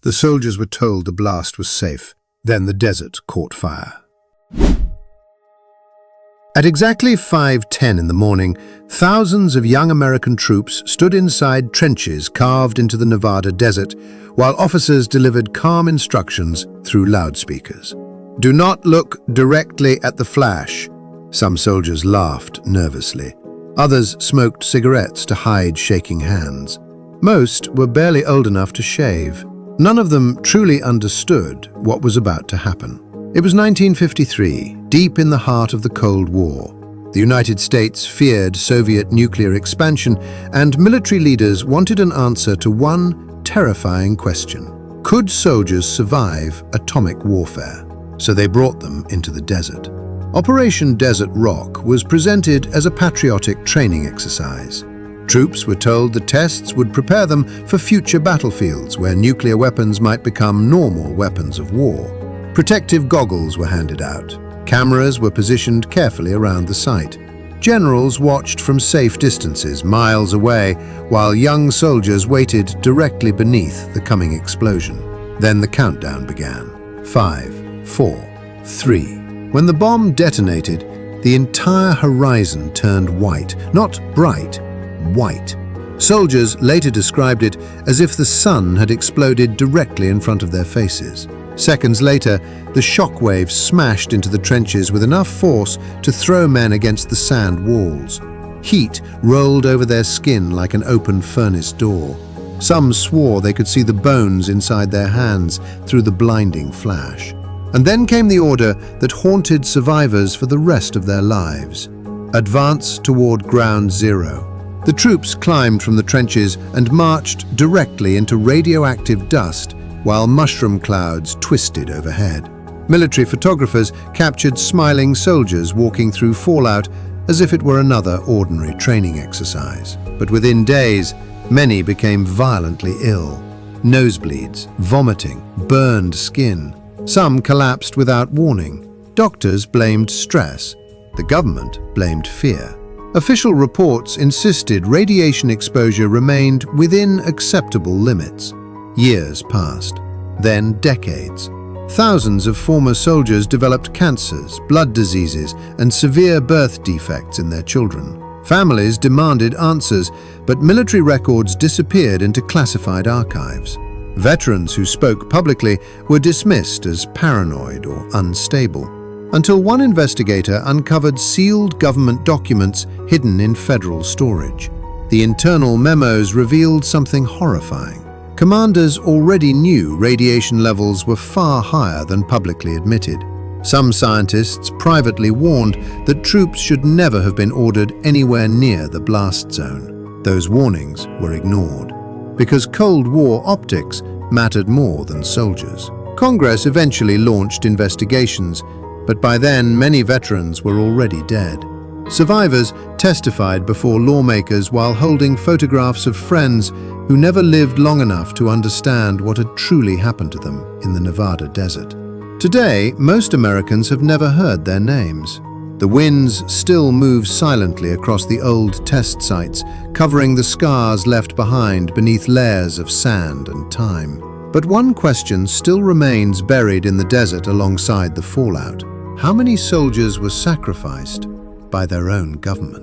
The soldiers were told the blast was safe. Then the desert caught fire. At exactly 5:10 in the morning, thousands of young American troops stood inside trenches carved into the Nevada desert, while officers delivered calm instructions through loudspeakers. "Do not look directly at the flash." Some soldiers laughed nervously. Others smoked cigarettes to hide shaking hands. Most were barely old enough to shave. None of them truly understood what was about to happen. It was 1953, deep in the heart of the Cold War. The United States feared Soviet nuclear expansion, and military leaders wanted an answer to one terrifying question. Could soldiers survive atomic warfare? So they brought them into the desert. Operation Desert Rock was presented as a patriotic training exercise. Troops were told the tests would prepare them for future battlefields where nuclear weapons might become normal weapons of war. Protective goggles were handed out. Cameras were positioned carefully around the site. Generals watched from safe distances miles away, while young soldiers waited directly beneath the coming explosion. Then the countdown began. 5, 4, 3. When the bomb detonated, the entire horizon turned white, not bright, white. Soldiers later described it as if the sun had exploded directly in front of their faces. Seconds later, the shock waves smashed into the trenches with enough force to throw men against the sand walls. Heat rolled over their skin like an open furnace door. Some swore they could see the bones inside their hands through the blinding flash. And then came the order that haunted survivors for the rest of their lives: advance toward Ground Zero. The troops climbed from the trenches and marched directly into radioactive dust while mushroom clouds twisted overhead. Military photographers captured smiling soldiers walking through fallout as if it were another ordinary training exercise. But within days, many became violently ill. Nosebleeds, vomiting, burned skin. Some collapsed without warning. Doctors blamed stress. The government blamed fear. Official reports insisted radiation exposure remained within acceptable limits. Years passed, then decades. Thousands of former soldiers developed cancers, blood diseases, and severe birth defects in their children. Families demanded answers, but military records disappeared into classified archives. Veterans who spoke publicly were dismissed as paranoid or unstable, until one investigator uncovered sealed government documents hidden in federal storage. The internal memos revealed something horrifying. Commanders already knew radiation levels were far higher than publicly admitted. Some scientists privately warned that troops should never have been ordered anywhere near the blast zone. Those warnings were ignored, because Cold War optics mattered more than soldiers. Congress eventually launched investigations, but by then many veterans were already dead. Survivors testified before lawmakers while holding photographs of friends who never lived long enough to understand what had truly happened to them in the Nevada desert. Today, most Americans have never heard their names. The winds still move silently across the old test sites, covering the scars left behind beneath layers of sand and time. But one question still remains buried in the desert alongside the fallout. How many soldiers were sacrificed by their own government?